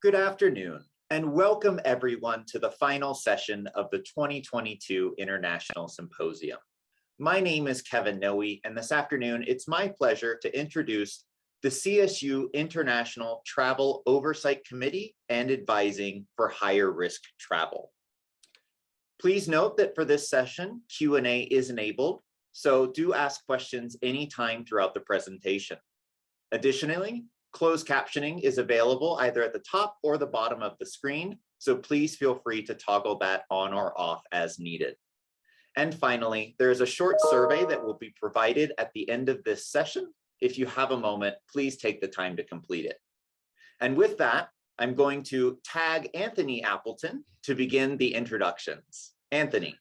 Good afternoon, and welcome everyone to the final session of the 2022 International Symposium. My name is Kevin Noe, and this afternoon it's my pleasure to introduce the CSU International Travel Oversight Committee and Advising for Higher Risk Travel. Please note that for this session, Q&A is enabled, so do ask questions anytime throughout the presentation. Additionally, closed captioning is available either at the top or the bottom of the screen, so please feel free to toggle that on or off as needed. And finally, there is a short survey that will be provided at the end of this session. If you have a moment, please take the time to complete it. And with that, I'm going to tag Anthony Appleton to begin the introductions. Anthony.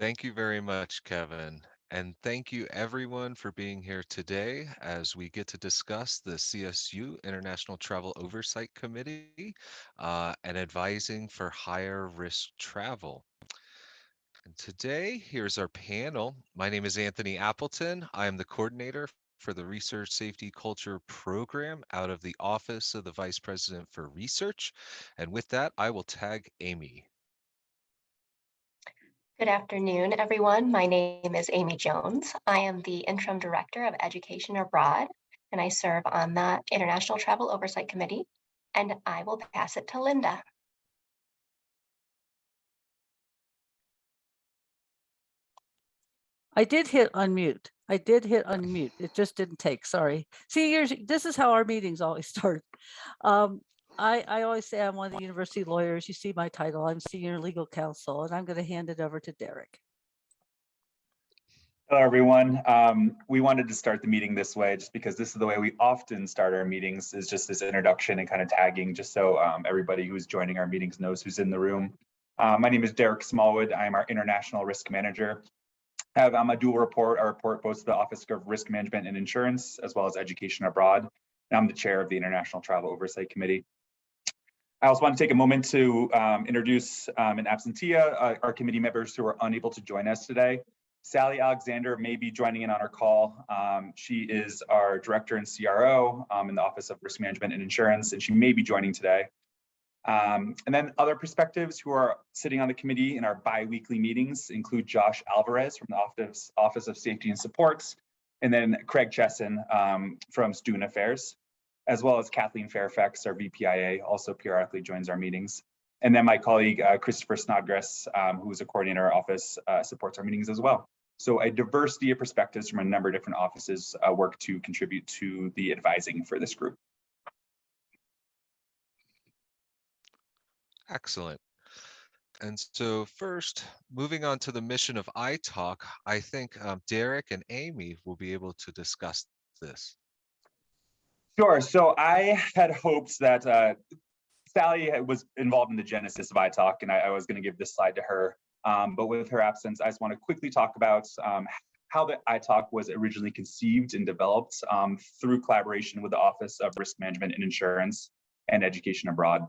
Thank you very much, Kevin. And thank you everyone for being here today as we get to discuss the CSU International Travel Oversight Committee and advising for higher risk travel. And today, here's our panel. My name is Anthony Appleton. I am the coordinator for the Research Safety Culture Program out of the Office of the Vice President for Research. And with that, I will tag Amy. Good afternoon, everyone. My name is Amy Jones. I am the Interim Director of Education Abroad, and I serve on the International Travel Oversight Committee, and I will pass it to Linda. I did hit unmute. It just didn't take, sorry. See, this is how our meetings always start. I always say I'm one of the university lawyers. You see my title, I'm Senior Legal Counsel, and I'm going to hand it over to Derek. Hello, everyone. We wanted to start the meeting this way just because this is the way we often start our meetings, is just this introduction and kind of tagging, just so everybody who's joining our meetings knows who's in the room. My name is Derek Smallwood. I'm our International Risk Manager. I have a dual report. I report both to the Office of Risk Management and Insurance, as well as Education Abroad. And I'm the chair of the International Travel Oversight Committee. I also want to take a moment to introduce in absentia our committee members who are unable to join us today. Sally Alexander may be joining in on our call. She is our director and CRO in the Office of Risk Management and Insurance, and she may be joining today. And then other perspectives who are sitting on the committee in our bi-weekly meetings include Josh Alvarez from the Office of Safety and Supports, and then Craig Chesson from Student Affairs, as well as Kathleen Fairfax, our VPIA, also periodically joins our meetings. And then my colleague, Christopher Snodgrass, who is a coordinator in our office, supports our meetings as well. So a diversity of perspectives from a number of different offices work to contribute to the advising for this group. Excellent. And so first, moving on to the mission of ITalk, I think Derek and Amy will be able to discuss this. Sure. So I had hoped that Sally was involved in the genesis of ITalk, and I was going to give this slide to her. But with her absence, I just want to quickly talk about how the ITalk was originally conceived and developed through collaboration with the Office of Risk Management and Insurance and Education Abroad.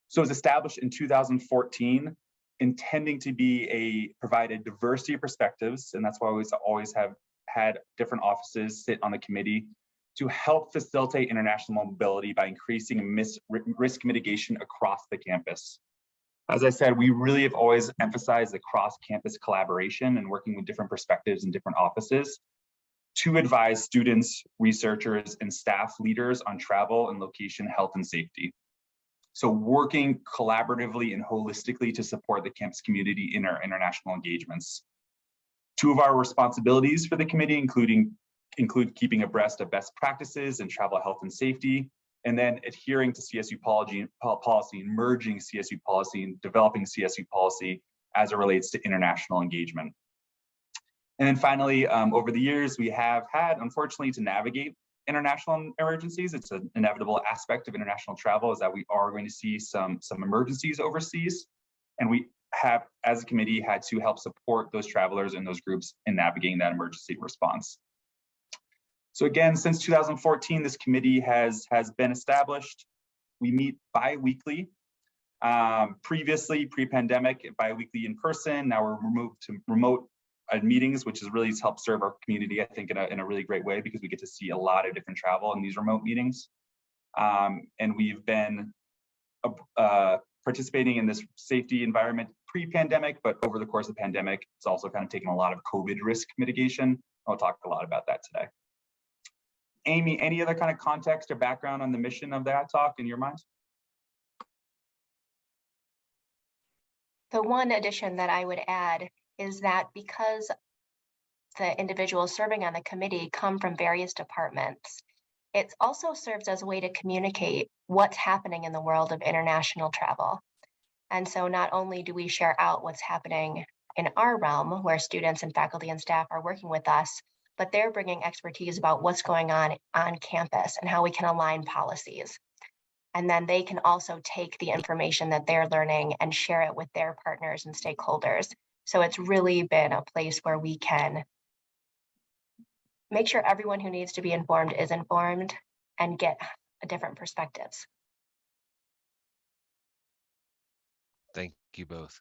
So it was established in 2014, intending to provide a diversity of perspectives, and that's why we always have had different offices sit on the committee to help facilitate international mobility by increasing risk mitigation across the campus. As I said, we really have always emphasized the cross-campus collaboration and working with different perspectives in different offices to advise students, researchers, and staff leaders on travel and location health and safety. So working collaboratively and holistically to support the campus community in our international engagements. Two of our responsibilities for the committee include keeping abreast of best practices in travel health and safety, and then adhering to CSU policy and merging CSU policy and developing CSU policy as it relates to international engagement. And then finally, over the years, we have had, unfortunately, to navigate international emergencies. It's an inevitable aspect of international travel, is that we are going to see some emergencies overseas, and we have, as a committee, had to help support those travelers and those groups in navigating that emergency response. So again, since 2014, this committee has been established. We meet bi-weekly. Previously, pre-pandemic, bi-weekly in person. Now we're moved to remote meetings, which has really helped serve our community, I think, in a really great way, because we get to see a lot of different travel in these remote meetings. And we've been participating in this safety environment pre-pandemic, but over the course of the pandemic, it's also kind of taken a lot of COVID risk mitigation. I'll talk a lot about that today. Amy, any other kind of context or background on the mission of the ITalk in your mind? The one addition that I would add is that because the individuals serving on the committee come from various departments, it also serves as a way to communicate what's happening in the world of international travel. And so not only do we share out what's happening in our realm, where students and faculty and staff are working with us, but they're bringing expertise about what's going on campus and how we can align policies. And then they can also take the information that they're learning and share it with their partners and stakeholders. So it's really been a place where we can make sure everyone who needs to be informed is informed and get different perspectives. Thank you both.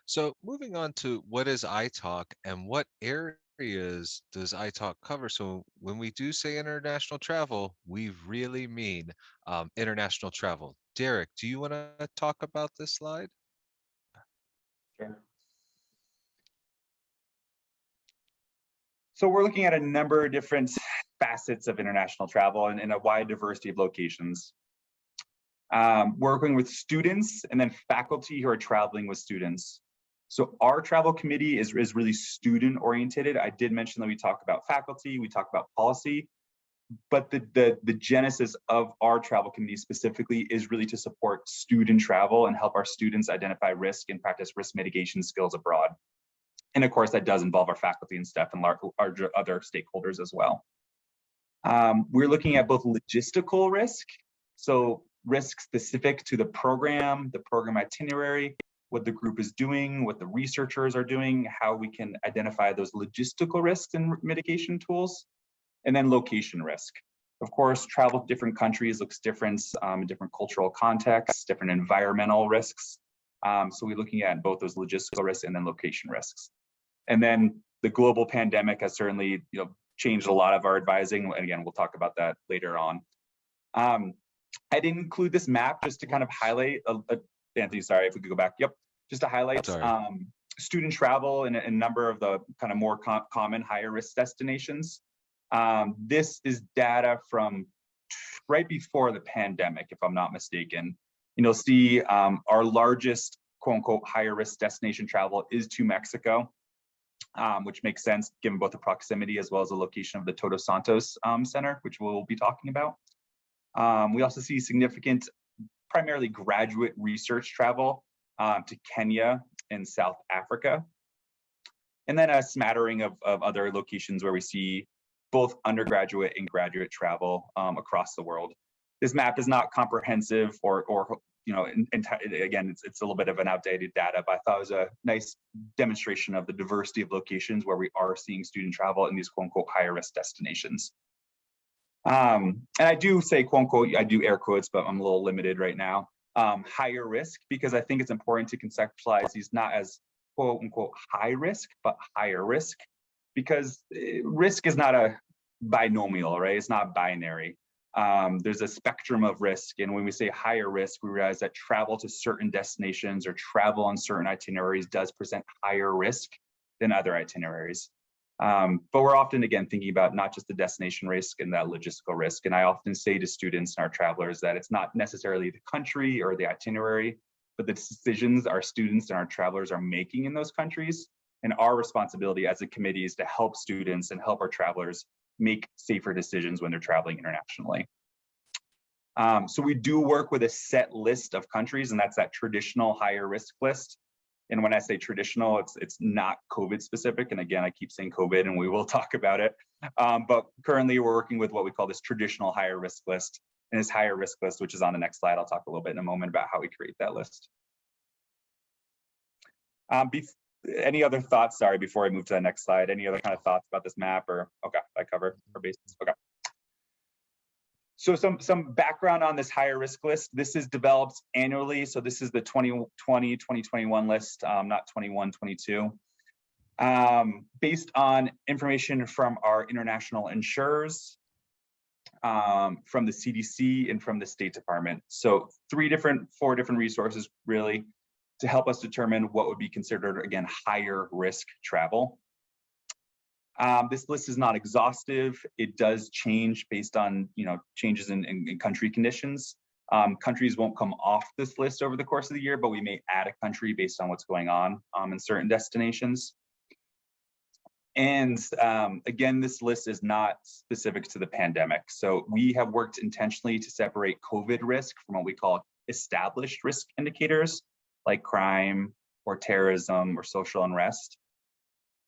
So moving on to what is ITalk and what areas does ITalk cover? So when we do say international travel, we really mean international travel. Derek, do you want to talk about this slide? Sure. So we're looking at a number of different facets of international travel and a wide diversity of locations. We're working with students and then faculty who are traveling with students. So our travel committee is really student oriented. I did mention that we talk about faculty, we talk about policy, but the genesis of our travel committee specifically is really to support student travel and help our students identify risk and practice risk mitigation skills abroad. And of course, that does involve our faculty and staff and our other stakeholders as well. We're looking at both logistical risk, so risk specific to the program itinerary, what the group is doing, what the researchers are doing, how we can identify those logistical risks and mitigation tools, and then location risk. Of course, travel to different countries looks different, different cultural contexts, different environmental risks. So we're looking at both those logistical risks and then location risks. And then the global pandemic has certainly, changed a lot of our advising. And again, we'll talk about that later on. I didn't include this map just to kind of highlight, Anthony, sorry, if we could go back. Yep, just to highlight student travel in a number of the kind of more common higher risk destinations. This is data from right before the pandemic, if I'm not mistaken. You'll see our largest quote unquote higher risk destination travel is to Mexico, which makes sense given both the proximity as well as the location of the Todos Santos Center, which we'll be talking about. We also see significant, primarily graduate research travel to Kenya and South Africa. And then a smattering of other locations where we see both undergraduate and graduate travel across the world. This map is not comprehensive or again, it's a little bit of an outdated data, but I thought it was a nice demonstration of the diversity of locations where we are seeing student travel in these quote unquote higher risk destinations. And I do say quote unquote, I do air quotes, but I'm a little limited right now. Higher risk, because I think it's important to conceptualize these not as quote unquote high risk, but higher risk, because risk is not a binomial, right? It's not binary. There's a spectrum of risk. And when we say higher risk, we realize that travel to certain destinations or travel on certain itineraries does present higher risk than other itineraries. But we're often, again, thinking about not just the destination risk and that logistical risk. And I often say to students and our travelers that it's not necessarily the country or the itinerary, but the decisions our students and our travelers are making in those countries. And our responsibility as a committee is to help students and help our travelers make safer decisions when they're traveling internationally. So we do work with a set list of countries, and that's that traditional higher risk list. And when I say traditional, it's not COVID specific. And again, I keep saying COVID and we will talk about it. But currently we're working with what we call this traditional higher risk list. And this higher risk list, which is on the next slide, I'll talk a little bit in a moment about how we create that list. Any other thoughts, sorry, before I move to the next slide, any other kind of thoughts about this map or, okay, I covered our bases, okay. So some background on this higher risk list. This is developed annually. So this is the 2020, 2021 list, not 21, 22. Based on information from our international insurers, from the CDC, and from the State Department. So 4 different resources really to help us determine what would be considered, again, higher risk travel. This list is not exhaustive. It does change based on changes in country conditions. Countries won't come off this list over the course of the year, but we may add a country based on what's going on in certain destinations. And again, this list is not specific to the pandemic. So we have worked intentionally to separate COVID risk from what we call established risk indicators, like crime or terrorism or social unrest,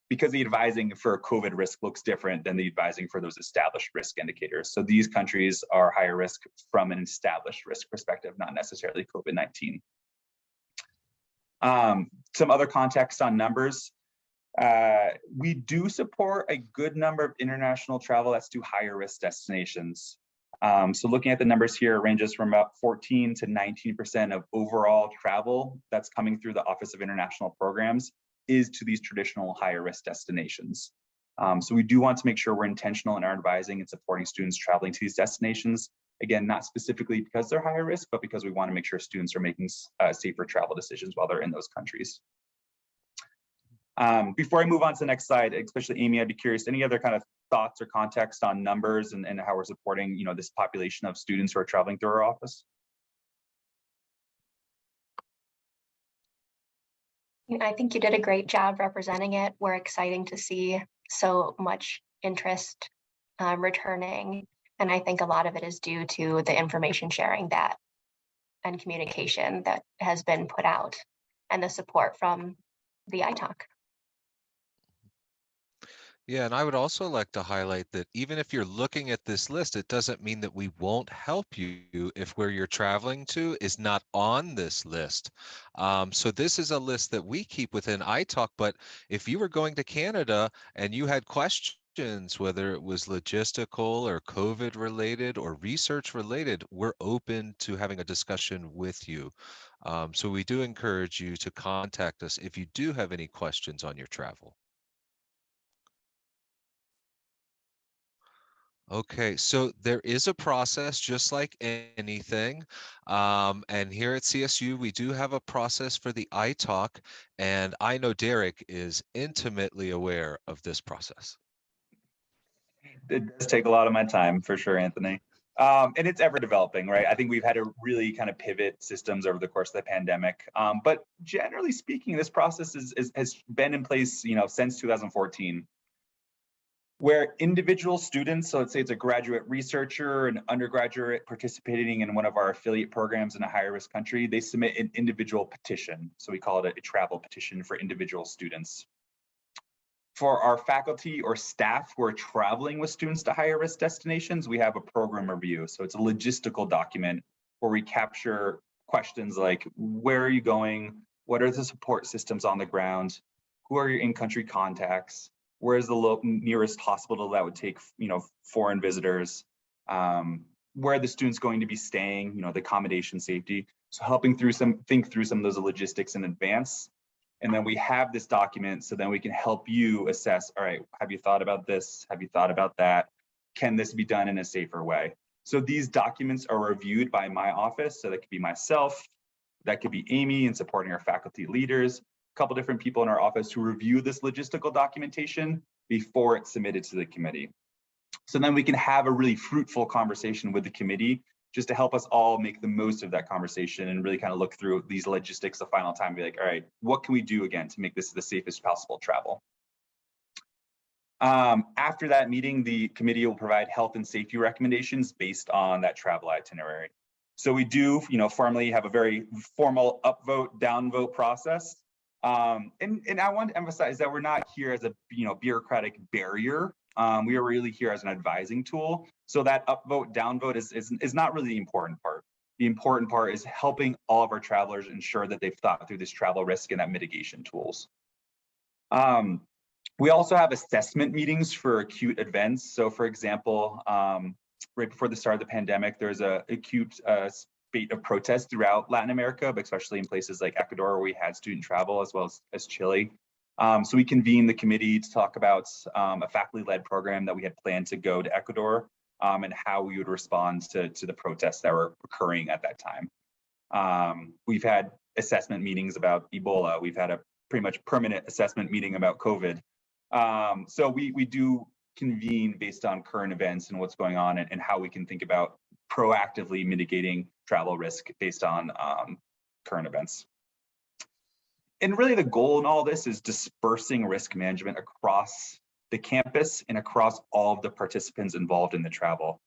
because the advising for COVID risk looks different than the advising for those established risk indicators. So these countries are higher risk from an established risk perspective, not necessarily COVID-19. Some other context on numbers. We do support a good number of international travel that's to higher risk destinations. So looking at the numbers here, ranges from about 14 to 19% of overall travel that's coming through the Office of International Programs is to these traditional higher risk destinations. So we do want to make sure we're intentional in our advising and supporting students traveling to these destinations. Again, not specifically because they're higher risk, but because we want to make sure students are making safer travel decisions while they're in those countries. Before I move on to the next slide, especially Amy, I'd be curious, any other kind of thoughts or context on numbers and how we're supporting this population of students who are traveling through our office? I think you did a great job representing it. We're exciting to see so much interest returning. And I think a lot of it is due to the information sharing and communication that has been put out and the support from the ITOC. Yeah, and I would also like to highlight that even if you're looking at this list, it doesn't mean that we won't help you if where you're traveling to is not on this list. So this is a list that we keep within ITalk, but if you were going to Canada and you had questions, whether it was logistical or COVID related or research related, we're open to having a discussion with you. So we do encourage you to contact us if you do have any questions on your travel. Okay, so there is a process just like anything. And here at CSU, we do have a process for the ITalk, and I know Derek is intimately aware of this process. It does take a lot of my time for sure, Anthony. And it's ever developing, right? I think we've had to really kind of pivot systems over the course of the pandemic. But generally speaking, this process has been in place, since 2014. Where individual students, so let's say it's a graduate researcher, an undergraduate participating in one of our affiliate programs in a higher risk country, they submit an individual petition. So we call it a travel petition for individual students. For our faculty or staff who are traveling with students to higher risk destinations, we have a program review. So it's a logistical document where we capture questions like, where are you going? What are the support systems on the ground? Who are your in-country contacts? Where's the nearest hospital that would take, foreign visitors? Where are the students going to be staying? The accommodation safety. So helping think through some of those logistics in advance. And then we have this document, so then we can help you assess, all right, have you thought about this? Have you thought about that? Can this be done in a safer way? So these documents are reviewed by my office. So that could be myself, that could be Amy in supporting our faculty leaders, couple different people in our office who review this logistical documentation before it's submitted to the committee. So then we can have a really fruitful conversation with the committee just to help us all make the most of that conversation and really kind of look through these logistics the final time and be like, all right, what can we do again to make this the safest possible travel? After that meeting, the committee will provide health and safety recommendations based on that travel itinerary. So we do, formally have a very formal upvote, downvote process. And I want to emphasize that we're not here as a bureaucratic barrier. We are really here as an advising tool. So that upvote, downvote is not really the important part. The important part is helping all of our travelers ensure that they've thought through this travel risk and that mitigation tools. We also have assessment meetings for acute events. So for example, right before the start of the pandemic, there's a acute spate of protests throughout Latin America, but especially in places like Ecuador, where we had student travel, as well as Chile. So we convened the committee to talk about a faculty-led program that we had planned to go to Ecuador and how we would respond to the protests that were occurring at that time. We've had assessment meetings about Ebola. We've had a pretty much permanent assessment meeting about COVID. So we do convene based on current events and what's going on, and how we can think about proactively mitigating travel risk based on current events. And really the goal in all this is dispersing risk management across the campus and across all of the participants involved in the travel.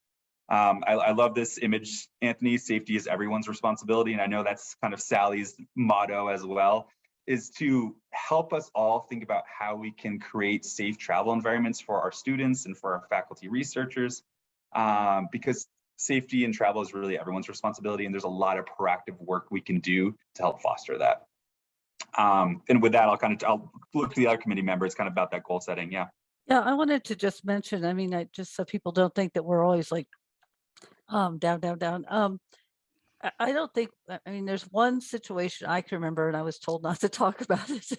I love this image, Anthony. Safety is everyone's responsibility. And I know that's kind of Sally's motto as well, is to help us all think about how we can create safe travel environments for our students and for our faculty researchers, because safety in travel is really everyone's responsibility. And there's a lot of proactive work we can do to help foster that. And with that, I'll look to the other committee members kind of about that goal setting. Yeah. Yeah, I wanted to just mention, I mean, just so people don't think that we're always like down, down, down. I don't think, I mean, there's one situation I can remember, and I was told not to talk about it,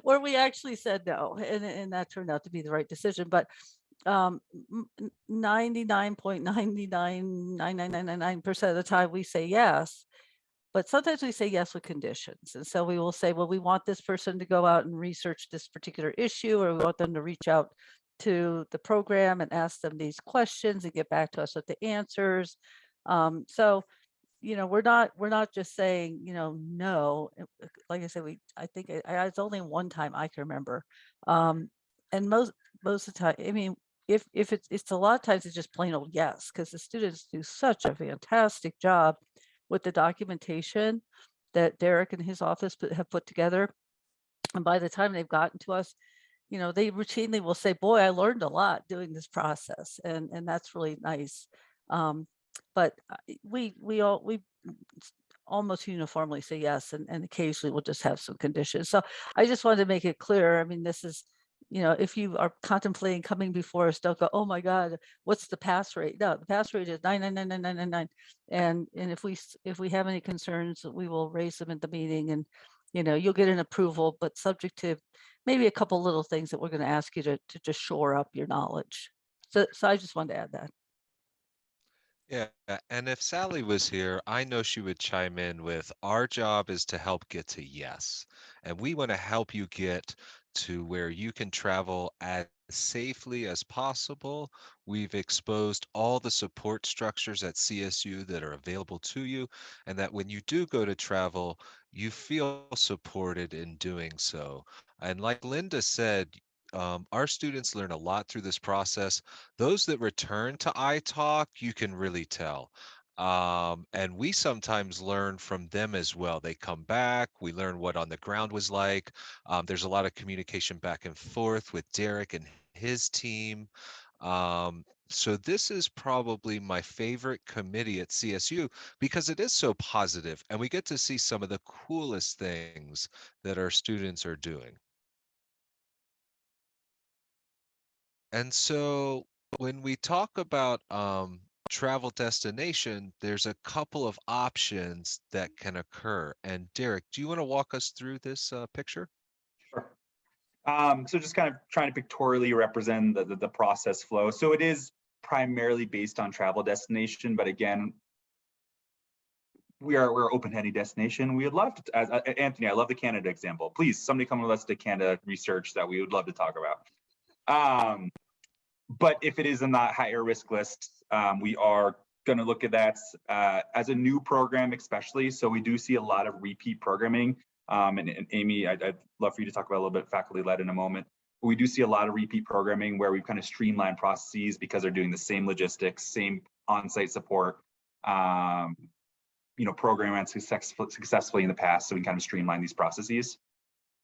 where we actually said no, and that turned out to be the right decision. But 99.999999% of the time we say yes, but sometimes we say yes with conditions. And so we will say, well, we want this person to go out and research this particular issue, or we want them to reach out to the program and ask them these questions and get back to us with the answers. So, you know, we're not just saying, you know, no. Like I said, I think it's only one time I can remember. And most of the time, I mean, if it's a lot of times it's just plain old yes, because the students do such a fantastic job with the documentation that Derek and his office have put together. And by the time they've gotten to us, you know, they routinely will say, boy, I learned a lot doing this process. And that's really nice. But we almost uniformly say yes, and occasionally we'll just have some conditions. So I just wanted to make it clear. I mean, this is, you know, if you are contemplating coming before us, don't go, oh my God, what's the pass rate? No, the pass rate is 9999999. And if we have any concerns, we will raise them at the meeting, and, you know, you'll get an approval, but subject to maybe a couple little things that we're going to ask you to just shore up your knowledge. So I just wanted to add that. Yeah, and if Sally was here, I know she would chime in with, our job is to help get to yes. And we want to help you get to where you can travel as safely as possible. We've exposed all the support structures at CSU that are available to you, and that when you do go to travel, you feel supported in doing so. And like Linda said, our students learn a lot through this process. Those that return to ITalk, you can really tell. And we sometimes learn from them as well. They come back, we learn what on the ground was like. There's a lot of communication back and forth with Derek and his team. So this is probably my favorite committee at CSU because it is so positive, and we get to see some of the coolest things that our students are doing. And so when we talk about travel destination, there's a couple of options that can occur. And Derek, do you want to walk us through this picture? Sure. So just kind of trying to pictorially represent the process flow. So it is primarily based on travel destination, but again, we're open to any destination. We would love to, as Anthony, I love the Canada example. Please, somebody come with us to Canada research that we would love to talk about. But if it is in that higher risk list, we are going to look at that as a new program, especially. So we do see a lot of repeat programming. And Amy, I'd love for you to talk about a little bit faculty led in a moment. But we do see a lot of repeat programming where we've kind of streamlined processes because they're doing the same logistics, same on-site support, you know, program successfully in the past. So we can kind of streamline these processes.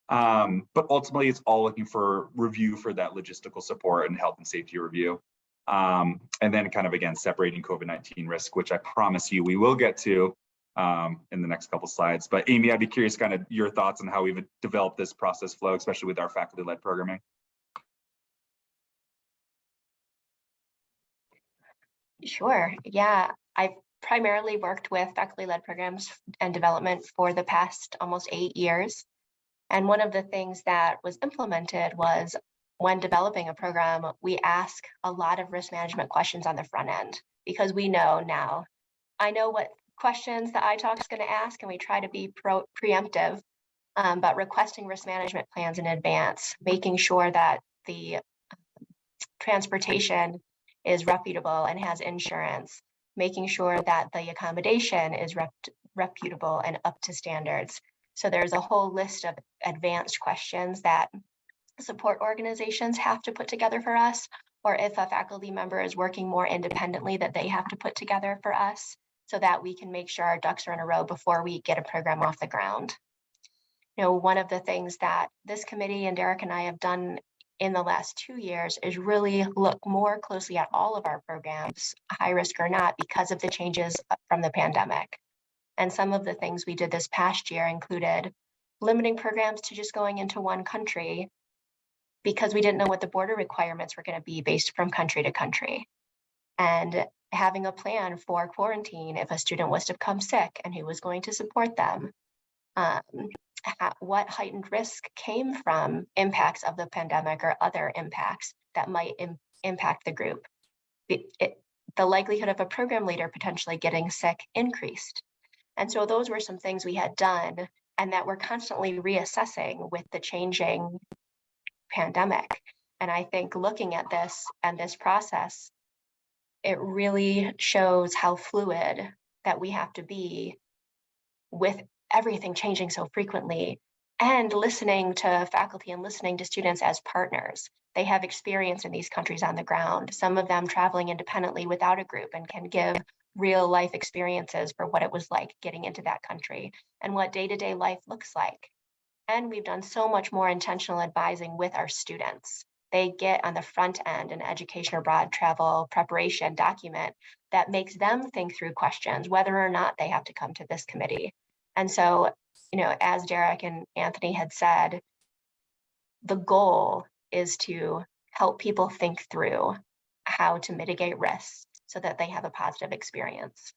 But ultimately, it's all looking for review for that logistical support and health and safety review. And then kind of, again, separating COVID-19 risk, which I promise you we will get to in the next couple slides. But Amy, I'd be curious kind of your thoughts on how we've developed this process flow, especially with our faculty-led programming. Sure. Yeah, I've primarily worked with faculty-led programs and development for the past almost 8 years. And one of the things that was implemented was when developing a program, we ask a lot of risk management questions on the front end because we know now. I know what questions the ITalk is going to ask, and we try to be preemptive, but requesting risk management plans in advance, making sure that the transportation is reputable and has insurance, making sure that the accommodation is reputable and up to standards. So there's a whole list of advanced questions that support organizations have to put together for us, or if a faculty member is working more independently, that they have to put together for us so that we can make sure our ducks are in a row before we get a program off the ground. You know, one of the things that this committee and Derek and I have done in the last 2 years is really look more closely at all of our programs, high risk or not, because of the changes from the pandemic. And some of the things we did this past year included limiting programs to just going into one country because we didn't know what the border requirements were going to be based from country to country. And having a plan for quarantine if a student was to become sick and who was going to support them. What heightened risk came from impacts of the pandemic or other impacts that might impact the group. The likelihood of a program leader potentially getting sick increased. And so those were some things we had done and that we're constantly reassessing with the changing pandemic. And I think looking at this and this process, it really shows how fluid that we have to be with everything changing so frequently, and listening to faculty and listening to students as partners. They have experience in these countries on the ground, some of them traveling independently without a group, and can give real life experiences for what it was like getting into that country and what day-to-day life looks like. And we've done so much more intentional advising with our students. They get on the front end an education abroad travel preparation document that makes them think through questions, whether or not they have to come to this committee. And so, you know, as Derek and Anthony had said, the goal is to help people think through how to mitigate risks so that they have a positive experience.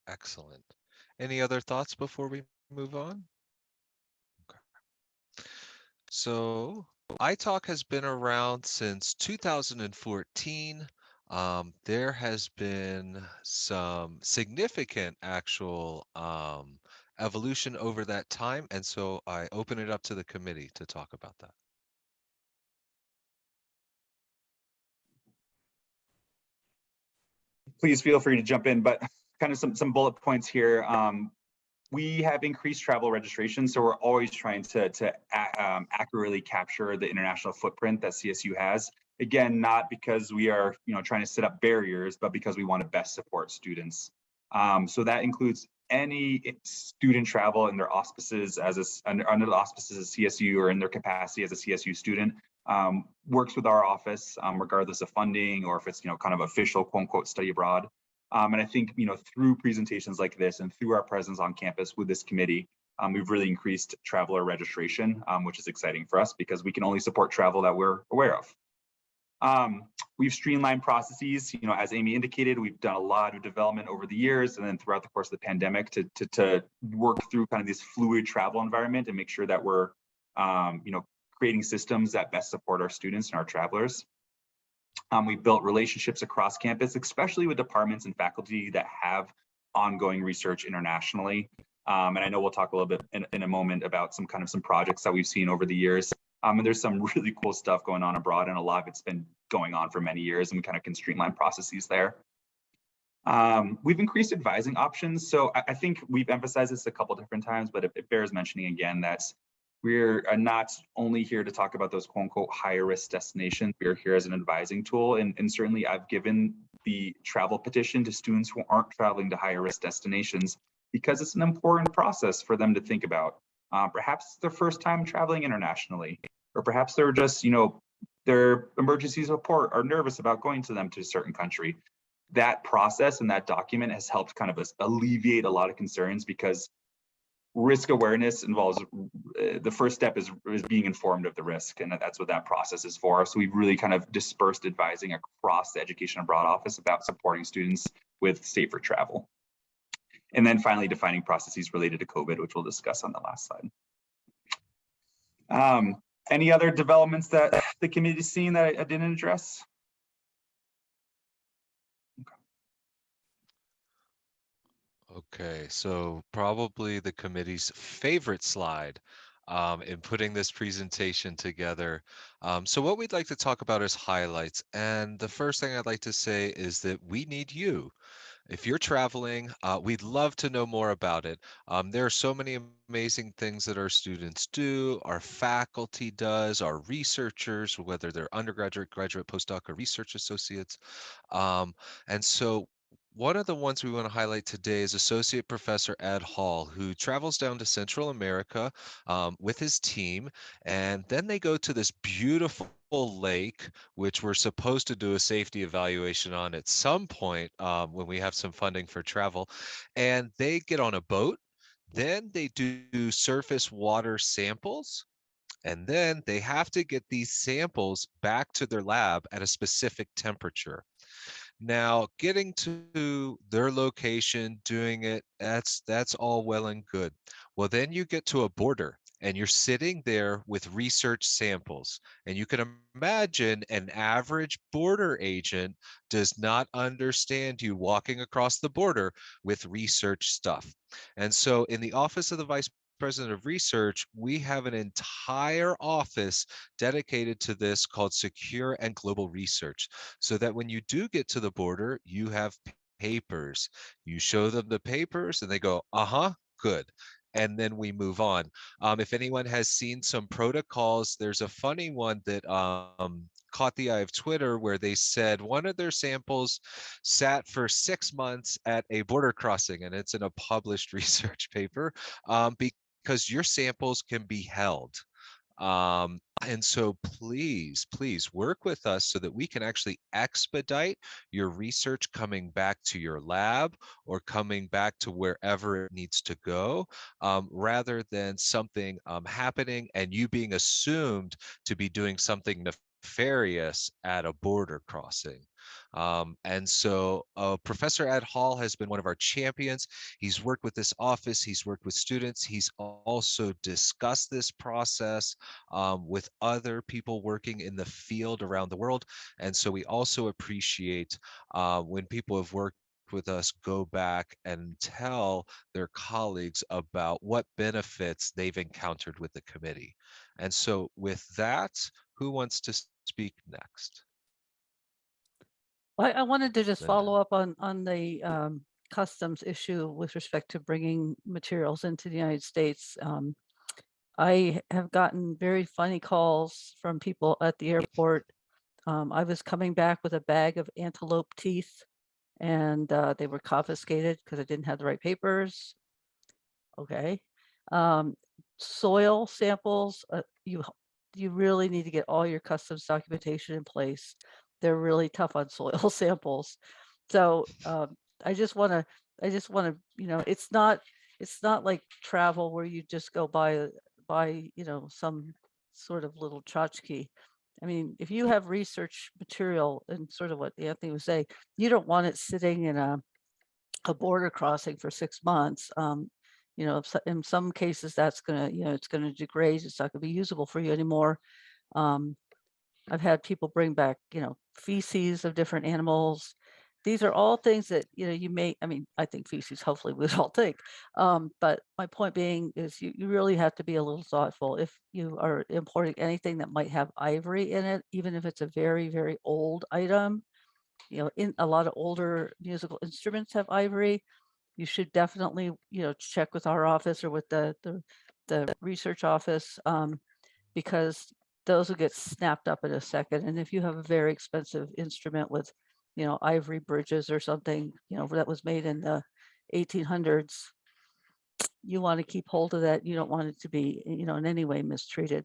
Excellent. Any other thoughts before we move on? Okay. So ITalk has been around since 2014. There has been some significant actual evolution over that time, and so I open it up to the committee to talk about that. Please feel free to jump in, but kind of some bullet points here. We have increased travel registration, so we're always trying to accurately capture the international footprint that CSU has. Again, not because we are trying to set up barriers, but because we want to best support students. So that includes any student travel in their auspices under the auspices of CSU or in their capacity as a CSU student. Works with our office regardless of funding or if it's kind of official quote unquote study abroad. And I think through presentations like this and through our presence on campus with this committee, we've really increased traveler registration, which is exciting for us because we can only support travel that we're aware of. We've streamlined processes. As Amy indicated, we've done a lot of development over the years and then throughout the course of the pandemic to work through kind of this fluid travel environment and make sure that we're creating systems that best support our students and our travelers. We've built relationships across campus, especially with departments and faculty that have ongoing research internationally. And I know we'll talk a little bit in a moment about some projects that we've seen over the years. And there's some really cool stuff going on abroad, and a lot of it's been going on for many years, and we kind of can streamline processes there. We've increased advising options. So I think we've emphasized this a couple different times, but it bears mentioning again that we're not only here to talk about those quote unquote higher risk destinations. We're here as an advising tool. And certainly I've given the travel petition to students who aren't traveling to higher risk destinations because it's an important process for them to think about. Perhaps it's their first time traveling internationally, or perhaps they're just, their emergency support are nervous about going to them to a certain country. That process and that document has helped kind of alleviate a lot of concerns because risk awareness involves the first step is being informed of the risk, and that's what that process is for. So we've really kind of dispersed advising across the Education Abroad office about supporting students with safer travel. And then finally defining processes related to COVID, which we'll discuss on the last slide. Any other developments that the committee's seen that I didn't address? Okay, so probably the committee's favorite slide in putting this presentation together. So what we'd like to talk about is highlights. And the first thing I'd like to say is that we need you. If you're traveling, we'd love to know more about it. There are so many amazing things that our students do, our faculty does, our researchers, whether they're undergraduate, graduate, postdoc, or research associates. And so one of the ones we want to highlight today is Associate Professor Ed Hall, who travels down to Central America with his team, and then they go to this beautiful lake, which we're supposed to do a safety evaluation on at some point when we have some funding for travel. And they get on a boat, then they do surface water samples, and then they have to get these samples back to their lab at a specific temperature. Now, getting to their location, doing it, that's all well and good. Well, then you get to a border and you're sitting there with research samples. And you can imagine an average border agent does not understand you walking across the border with research stuff. And so in the Office of the Vice President of Research, we have an entire office dedicated to this called Secure and Global Research, so that when you do get to the border, you have papers. You show them the papers and they go, uh-huh, good. And then we move on. If anyone has seen some protocols, there's a funny one that caught the eye of Twitter where they said one of their samples sat for 6 months at a border crossing, and it's in a published research paper because your samples can be held. And so please, please work with us so that we can actually expedite your research coming back to your lab or coming back to wherever it needs to go, rather than something happening and you being assumed to be doing something nefarious at a border crossing. And so Professor Ed Hall has been one of our champions. He's worked with this office, he's worked with students, he's also discussed this process with other people working in the field around the world. And so we also appreciate when people have worked with us go back and tell their colleagues about what benefits they've encountered with the committee. And so with that, who wants to speak next? I wanted to just Linda. follow up on the customs issue with respect to bringing materials into the United States. I have gotten very funny calls from people at the airport. I was coming back with a bag of antelope teeth, and they were confiscated because I didn't have the right papers. Okay. Um, Soil samples, you really need to get all your customs documentation in place. They're really tough on soil samples. So I just want to, it's not like travel where you just go buy some sort of little tchotchke. I mean, if you have research material and sort of what Anthony was saying, you don't want it sitting in a border crossing for 6 months. In some cases that's it's gonna degrade. It's not gonna be usable for you anymore. Um, I've had people bring back, feces of different animals. These are all things that, I mean, I think feces, hopefully we'd all think. But my point being is you really have to be a little thoughtful if you are importing anything that might have ivory in it, even if it's a very, very old item. In a lot of older musical instruments have ivory. You should definitely, check with our office or with the research office, because those will get snapped up in a second. And if you have a very expensive instrument with, ivory bridges or something, that was made in the 1800s, you want to keep hold of that. You don't want it to be, in any way mistreated.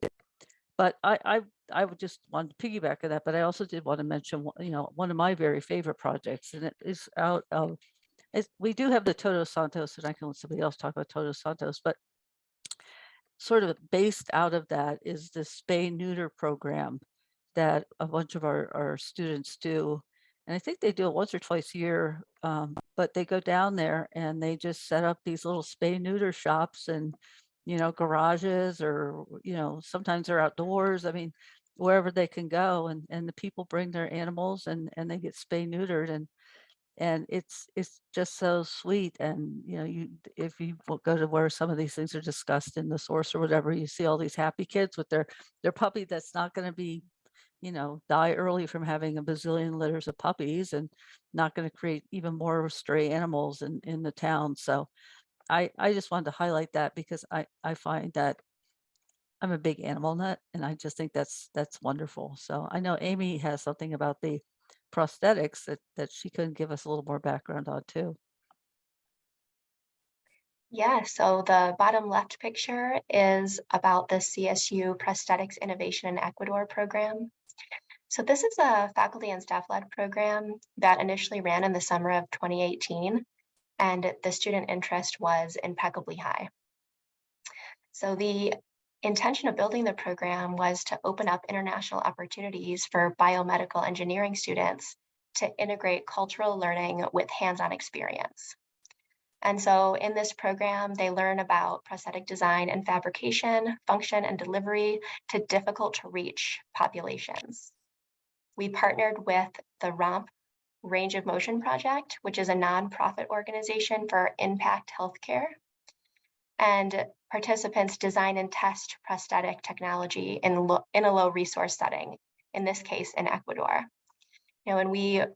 But I would just want to piggyback on that. But I also did want to mention, one of my very favorite projects, and it is out of, we do have the Todos Santos, and I can let somebody else talk about Todos Santos, but sort of based out of that is the spay neuter program that a bunch of our students do. And I think they do it once or twice a year, but they go down there and they just set up these little spay neuter shops, and garages or, sometimes they're outdoors. I mean, wherever they can go, and the people bring their animals and they get spay neutered, and it's just so sweet. And if you go to where some of these things are discussed in the source or whatever, you see all these happy kids with their puppy that's not going to be die early from having a bazillion litters of puppies, and not going to create even more stray animals in the town. So I just wanted to highlight that because I find that I'm a big animal nut, and I just think that's wonderful. So I know Amy has something about the prosthetics that she could give us a little more background on too. Yeah, so the bottom left picture is about the CSU Prosthetics Innovation in Ecuador program. So this is a faculty and staff-led program that initially ran in the summer of 2018, and the student interest was impeccably high. So the intention of building the program was to open up international opportunities for biomedical engineering students to integrate cultural learning with hands-on experience. And so in this program, they learn about prosthetic design and fabrication, function and delivery to difficult to reach populations. We partnered with the ROMP Range of Motion Project, which is a nonprofit organization for impact healthcare. And participants design and test prosthetic technology in a low resource setting, in this case in Ecuador. And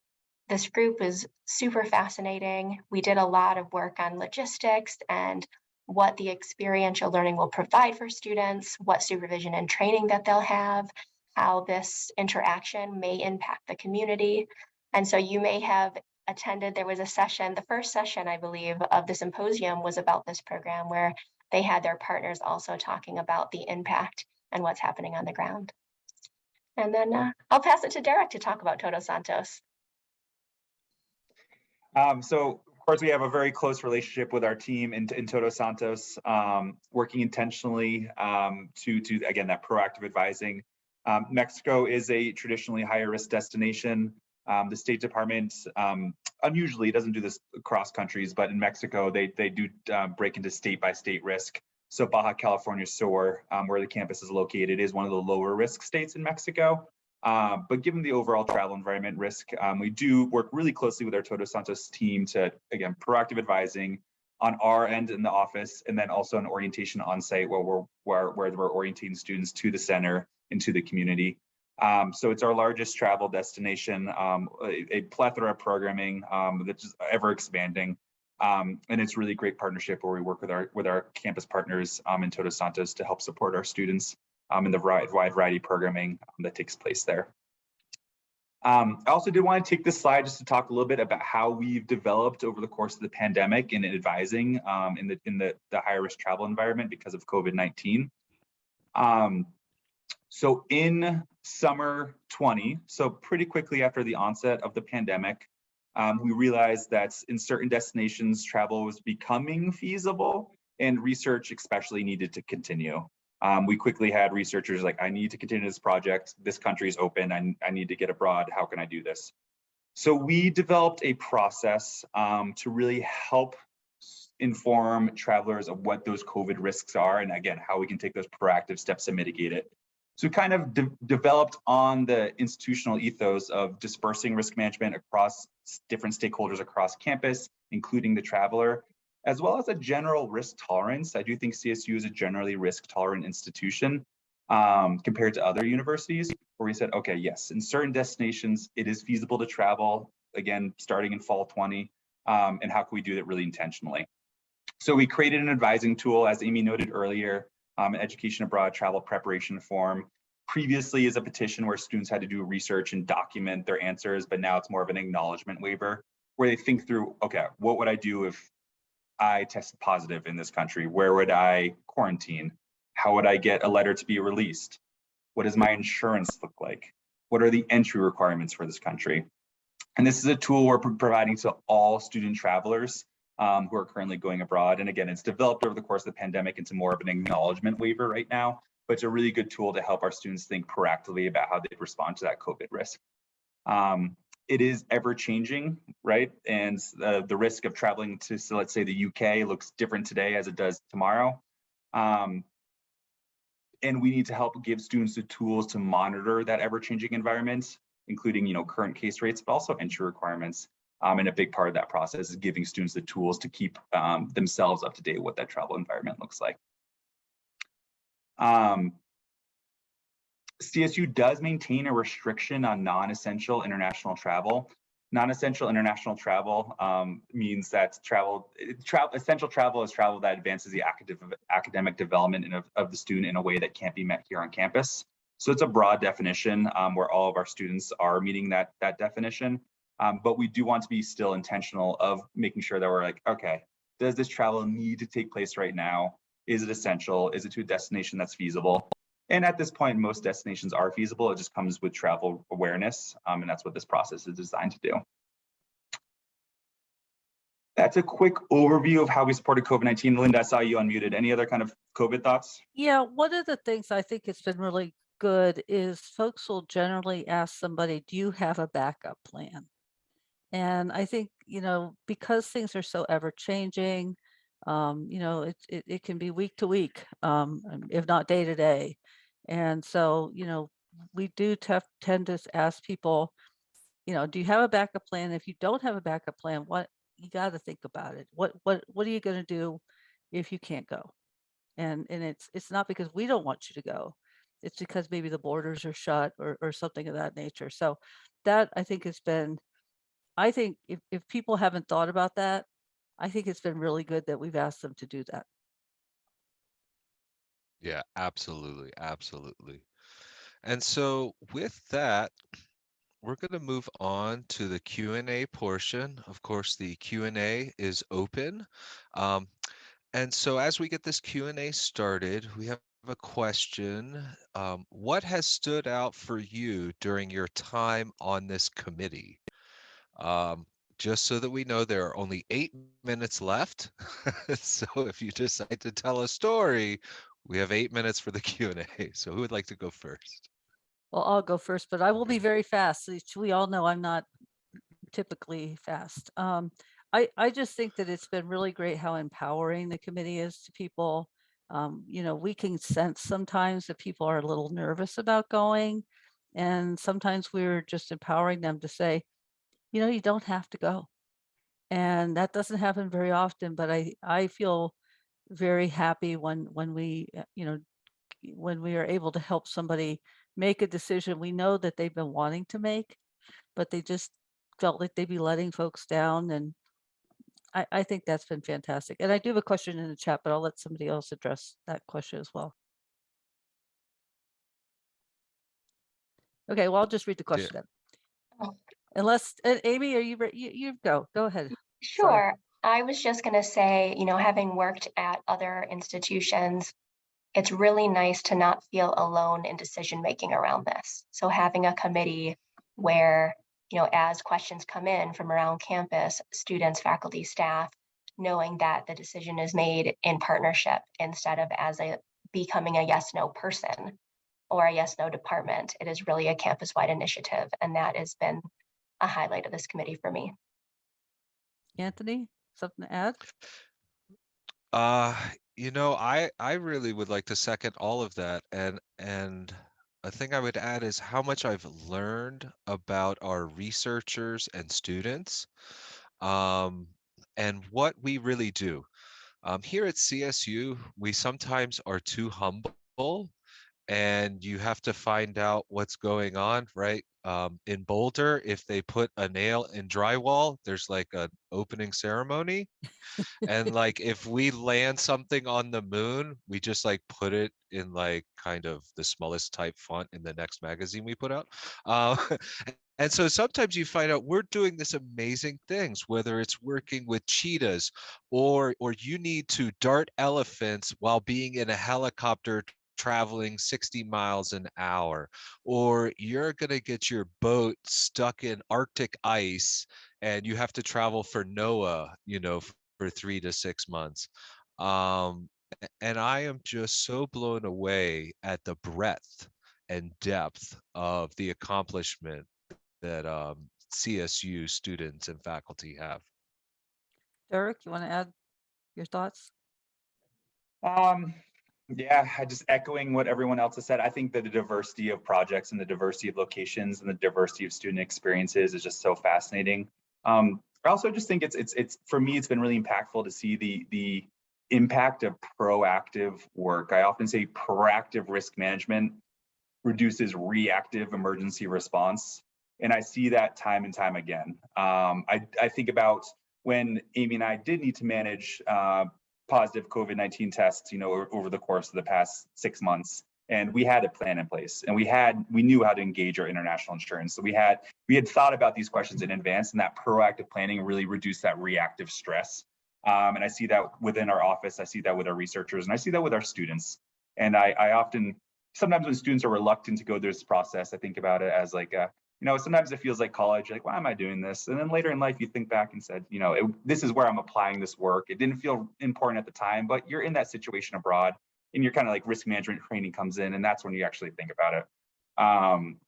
this group is super fascinating. We did a lot of work on logistics and what the experiential learning will provide for students, what supervision and training that they'll have, how this interaction may impact the community. And so you may have attended, there was a session, the first session, I believe, of the symposium was about this program, where they had their partners also talking about the impact and what's happening on the ground. And then I'll pass it to Derek to talk about Todos Santos. So of course, we have a very close relationship with our team in Todos Santos, working intentionally to again, that proactive advising. Mexico is a traditionally higher risk destination. The State Department unusually doesn't do this across countries, but in Mexico, they do break into state by state risk. So Baja California Sur, where the campus is located, is one of the lower risk states in Mexico. But given the overall travel environment risk, we do work really closely with our Todos Santos team to, again, proactive advising on our end in the office, and then also an orientation on site where we're orienting students to the center and to the community. So it's our largest travel destination, a plethora of programming that's just ever expanding. And it's really great partnership where we work with our campus partners in Todos Santos to help support our students in the wide variety of programming that takes place there. I also did want to take this slide just to talk a little bit about how we've developed over the course of the pandemic in advising in the higher risk travel environment because of COVID-19. So in summer 20, so pretty quickly after the onset of the pandemic, we realized that in certain destinations, travel was becoming feasible and research especially needed to continue. We quickly had researchers like, I need to continue this project. This country is open. I need to get abroad. How can I do this? So we developed a process to really help inform travelers of what those COVID risks are, and again, how we can take those proactive steps to mitigate it. So we kind of developed on the institutional ethos of dispersing risk management across different stakeholders across campus, including the traveler, as well as a general risk tolerance. I do think CSU is a generally risk tolerant institution compared to other universities, where we said, okay, yes, in certain destinations, it is feasible to travel, again, starting in fall 20, and how can we do that really intentionally? So we created an advising tool, as Amy noted earlier, an education abroad travel preparation form. Previously is a petition where students had to do research and document their answers, but now it's more of an acknowledgement waiver where they think through, okay, what would I do if I tested positive in this country? Where would I quarantine? How would I get a letter to be released? What does my insurance look like? What are the entry requirements for this country? And this is a tool we're providing to all student travelers who are currently going abroad. And again, it's developed over the course of the pandemic into more of an acknowledgement waiver right now, but it's a really good tool to help our students think proactively about how they respond to that COVID risk. It is ever changing, right? And the risk of traveling to, so let's say the UK looks different today as it does tomorrow. And we need to help give students the tools to monitor that ever-changing environment, including current case rates, but also entry requirements. And a big part of that process is giving students the tools to keep themselves up to date with what that travel environment looks like. CSU does maintain a restriction on non-essential international travel. Non-essential international travel means that essential travel is travel that advances the academic development of the student in a way that can't be met here on campus. So it's a broad definition where all of our students are meeting that definition. But we do want to be still intentional of making sure that we're like, okay, does this travel need to take place right now? Is it essential? Is it to a destination that's feasible? And at this point, most destinations are feasible. It just comes with travel awareness, and that's what this process is designed to do. That's a quick overview of how we supported COVID-19. Linda, I saw you unmuted. Any other kind of COVID thoughts? Yeah, one of the things I think it's been really good is folks will generally ask somebody, do you have a backup plan? And I think, because things are so ever changing, it can be week to week, if not day to day. And so, we do tend to ask people, do you have a backup plan? If you don't have a backup plan, what you got to think about it. What are you going to do if you can't go? And it's not because we don't want you to go. It's because maybe the borders are shut or something of that nature. So that I think has been, I think if people haven't thought about that, I think it's been really good that we've asked them to do that. Yeah, absolutely, absolutely. And so with that, we're going to move on to the Q&A portion. Of course, the Q&A is open. And so as we get this Q&A started, we have a question. What has stood out for you during your time on this committee? Just so that we know, there are only 8 minutes left. So if you decide to tell a story, we have 8 minutes for the Q&A. So who would like to go first? Well, I'll go first, but I will be very fast. We all know I'm not typically fast. I just think that it's been really great how empowering the committee is to people. We can sense sometimes that people are a little nervous about going, and sometimes we're just empowering them to say, you don't have to go. And that doesn't happen very often, but I feel very happy when we, when we are able to help somebody make a decision we know that they've been wanting to make, but they just felt like they'd be letting folks down. And I think that's been fantastic. And I do have a question in the chat, but I'll let somebody else address that question as well. Okay, well, I'll just read the question then. Oh. Unless, Amy, are you ready? You go ahead. Sure. Sorry. I was just going to say, having worked at other institutions, it's really nice to not feel alone in decision making around this. So having a committee where, as questions come in from around campus, students, faculty, staff, knowing that the decision is made in partnership instead of becoming a yes/no person or a yes/no department. It is really a campus-wide initiative, and that has been a highlight of this committee for me. Anthony, something to add? I really would like to second all of that, and a thing I would add is how much I've learned about our researchers and students, and what we really do. Here at CSU, we sometimes are too humble, and you have to find out what's going on, right? In Boulder, if they put a nail in drywall, there's like an opening ceremony. And like if we land something on the moon, we just like put it in like kind of the smallest type font in the next magazine we put out. Uh, and so sometimes you find out we're doing this amazing things, whether it's working with cheetahs or you need to dart elephants while being in a helicopter traveling 60 miles an hour, or you're going to get your boat stuck in Arctic ice and you have to travel for NOAA, for 3 to 6 months. And I am just so blown away at the breadth and depth of the accomplishment that CSU students and faculty have. Derek, you want to add your thoughts? Yeah, I just echoing what everyone else has said. I think that the diversity of projects and the diversity of locations and the diversity of student experiences is just so fascinating. I also just think it's for me, it's been really impactful to see the impact of proactive work. I often say proactive risk management reduces reactive emergency response. And I see that time and time again. I think about when Amy and I did need to manage positive COVID-19 tests, over the course of the past 6 months. And we had a plan in place, and we knew how to engage our international insurance. So we had thought about these questions in advance, and that proactive planning really reduced that reactive stress. And I see that within our office, I see that with our researchers, and I see that with our students. And I often, sometimes when students are reluctant to go through this process, I think about it as like sometimes it feels like college, like, why am I doing this? And then later in life, you think back and said, this is where I'm applying this work. It didn't feel important at the time, but you're in that situation abroad, and you're kind of like risk management training comes in, and that's when you actually think about it.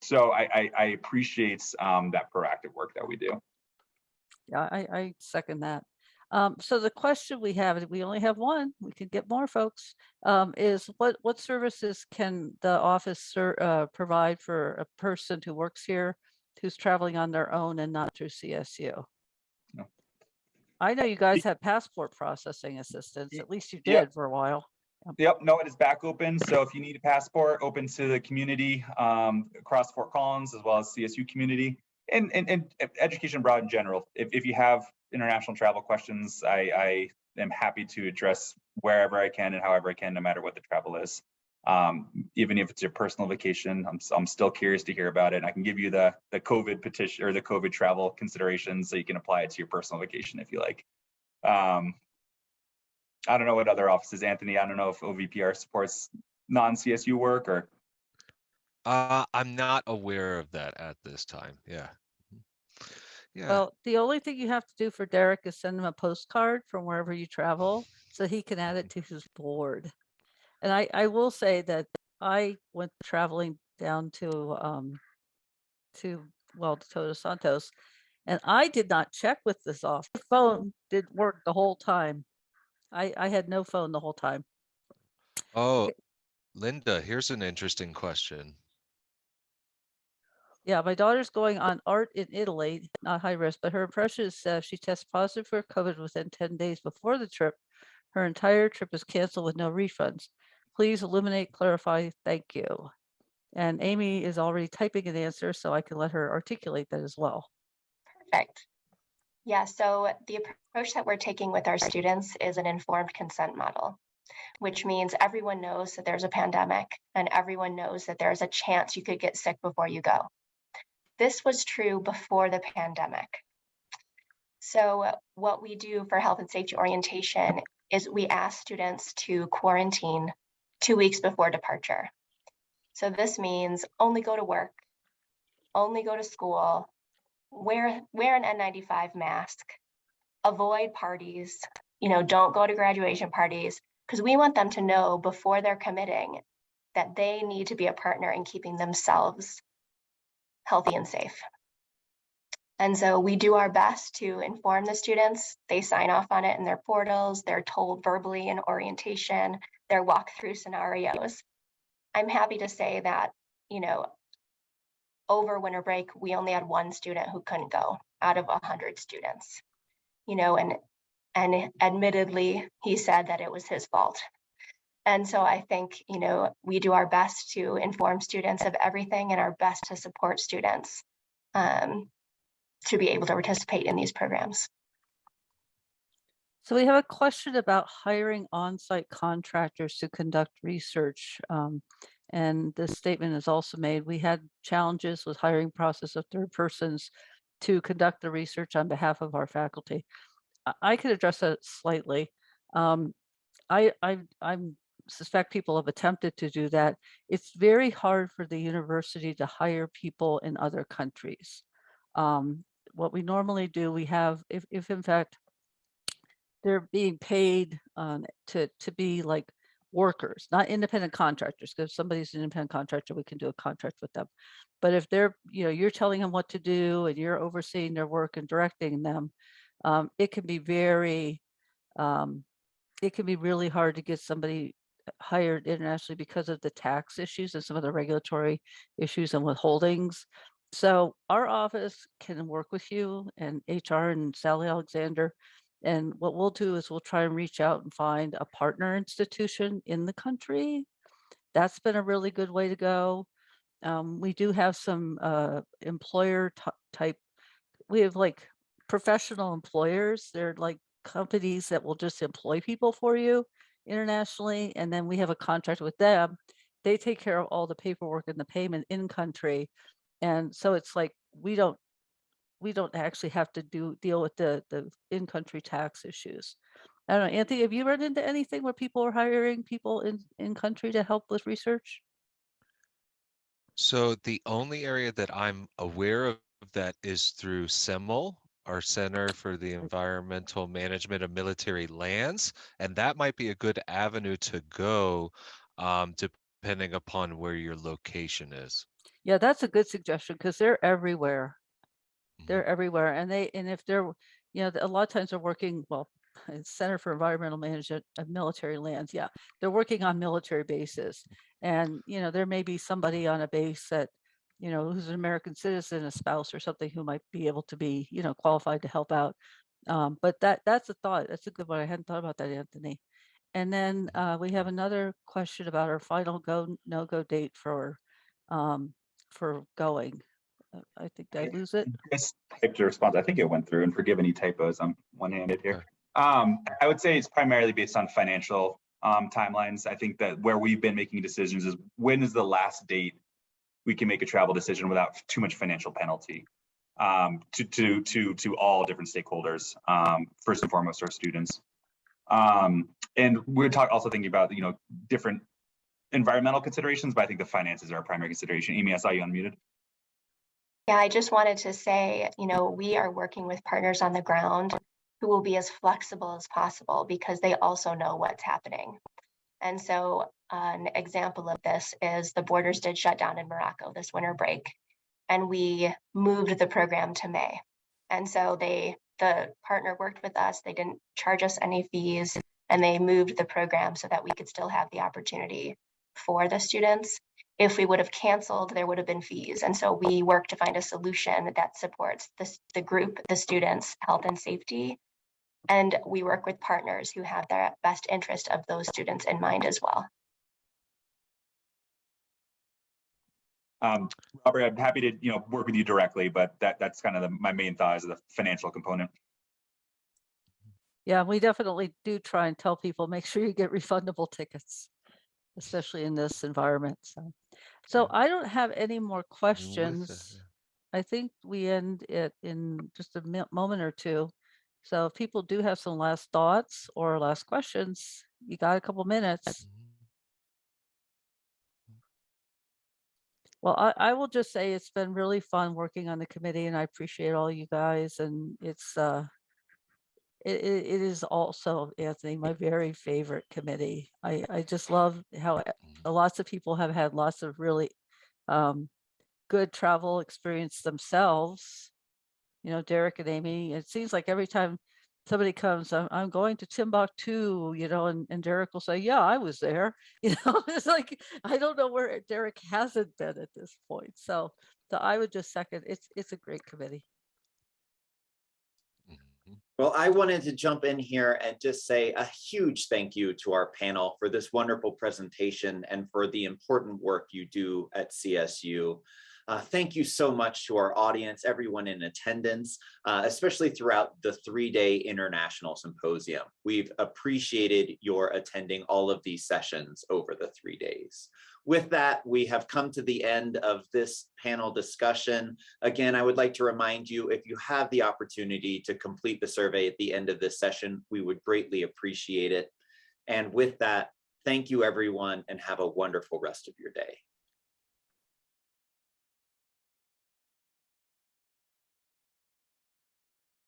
So I appreciate that proactive work that we do. Yeah, I second that. So the question we have, and we only have one, we could get more folks, is what services can the office provide for a person who works here, who's traveling on their own and not through CSU? No. I know you guys have passport processing assistance, at least you did Yep. for a while. Yep, no, it is back open. So if you need a passport, open to the community across Fort Collins, as well as CSU community and education abroad in general. If you have international travel questions, I am happy to address wherever I can and however I can, no matter what the travel is. Even if it's your personal vacation, I'm still curious to hear about it. And I can give you the COVID petition or the COVID travel considerations, so you can apply it to your personal vacation if you like. I don't know what other offices, Anthony. I don't know if OVPR supports non-CSU work or. I'm not aware of that at this time. Yeah. Yeah. Well, the only thing you have to do for Derek is send him a postcard from wherever you travel so he can add it to his board. And I will say that I went traveling down to Todos Santos, and I did not check with this off. The phone didn't work the whole time. I had no phone the whole time. Oh, Linda, here's an interesting question. Yeah, my daughter's going on art in Italy, not high risk, but her impression is if she tests positive for COVID within 10 days before the trip, her entire trip is canceled with no refunds. Please eliminate, clarify, thank you. And Amy is already typing an answer, so I can let her articulate that as well. Perfect. Yeah, so the approach that we're taking with our students is an informed consent model, which means everyone knows that there's a pandemic and everyone knows that there's a chance you could get sick before you go. This was true before the pandemic. So what we do for health and safety orientation is we ask students to quarantine 2 weeks before departure. So this means only go to work, only go to school, wear an N95 mask, avoid parties, don't go to graduation parties, because we want them to know before they're committing that they need to be a partner in keeping themselves healthy and safe. And so we do our best to inform the students. They sign off on it in their portals. They're told verbally in orientation, their walkthrough scenarios. I'm happy to say that, over winter break, we only had one student who couldn't go out of 100 students, and admittedly, he said that it was his fault. And so I think, we do our best to inform students of everything and our best to support students to be able to participate in these programs. So we have a question about hiring on-site contractors to conduct research. And this statement is also made, we had challenges with hiring process of third persons to conduct the research on behalf of our faculty. I could address that slightly. I suspect people have attempted to do that. It's very hard for the university to hire people in other countries. What we normally do, we have, if in fact they're being paid to be like workers, not independent contractors, because if somebody's an independent contractor, we can do a contract with them. But if they're, you're telling them what to do and you're overseeing their work and directing them, it can be really hard to get somebody hired internationally because of the tax issues and some of the regulatory issues and withholdings. So our office can work with you and HR and Sally Alexander. And what we'll do is we'll try and reach out and find a partner institution in the country. That's been a really good way to go. We do have some employer type, we have like professional employers. They're like companies that will just employ people for you internationally. And then we have a contract with them. They take care of all the paperwork and the payment in country. And so it's like we don't actually have to deal with the in-country tax issues. I don't know, Anthony, have you run into anything where people are hiring people in country to help with research? So the only area that I'm aware of that is through CEML, our Center for the Environmental Management of Military Lands, and that might be a good avenue to go, depending upon where your location is. Yeah, that's a good suggestion because they're everywhere. Mhm. They're everywhere, and if they're, a lot of times they're working, well, it's Center for Environmental Management of Military Lands. Yeah, they're working on military bases, and there may be somebody on a base that, who's an American citizen, a spouse or something, who might be able to be, qualified to help out. But that's a thought. That's a good one. I hadn't thought about that, Anthony. And then we have another question about our final go no go date for going. I think, did I lose it? Just typed a response. I think it went through, and forgive any typos. I'm one-handed here. Okay. I would say it's primarily based on financial timelines. I think that where we've been making decisions is when is the last date we can make a travel decision without too much financial penalty to all different stakeholders. First and foremost, our students. And we're also thinking about different environmental considerations, but I think the finances are our primary consideration. Amy, I saw you unmuted. Yeah, I just wanted to say, we are working with partners on the ground who will be as flexible as possible because they also know what's happening. And so an example of this is the borders did shut down in Morocco this winter break, and we moved the program to May. And so the partner worked with us, they didn't charge us any fees, and they moved the program so that we could still have the opportunity for the students. If we would have canceled, there would have been fees. And so we work to find a solution that supports the group, the students' health and safety. And we work with partners who have the best interest of those students in mind as well. Robert, I'm happy to work with you directly, but that's kind of my main thought is the financial component. Yeah, we definitely do try and tell people, make sure you get refundable tickets, especially in this environment. So I don't have any more questions. I think we end it in just a moment or two. So if people do have some last thoughts or last questions, you got a couple minutes. Well, I will just say it's been really fun working on the committee, and I appreciate all you guys. And it's it is also, Anthony, my very favorite committee. I just love how lots of people have had lots of really good travel experience themselves. Derek and Amy, it seems like every time somebody comes, I'm going to Timbuktu, and Derek will say, yeah, I was there. It's like, I don't know where Derek hasn't been at this point. So I would just second, it's a great committee. Well, I wanted to jump in here and just say a huge thank you to our panel for this wonderful presentation and for the important work you do at CSU. Thank you so much to our audience, everyone in attendance, especially throughout the 3-day international symposium. We've appreciated your attending all of these sessions over the 3 days. With that, we have come to the end of this panel discussion. Again, I would like to remind you, if you have the opportunity to complete the survey at the end of this session, we would greatly appreciate it. And with that, thank you everyone and have a wonderful rest of your day.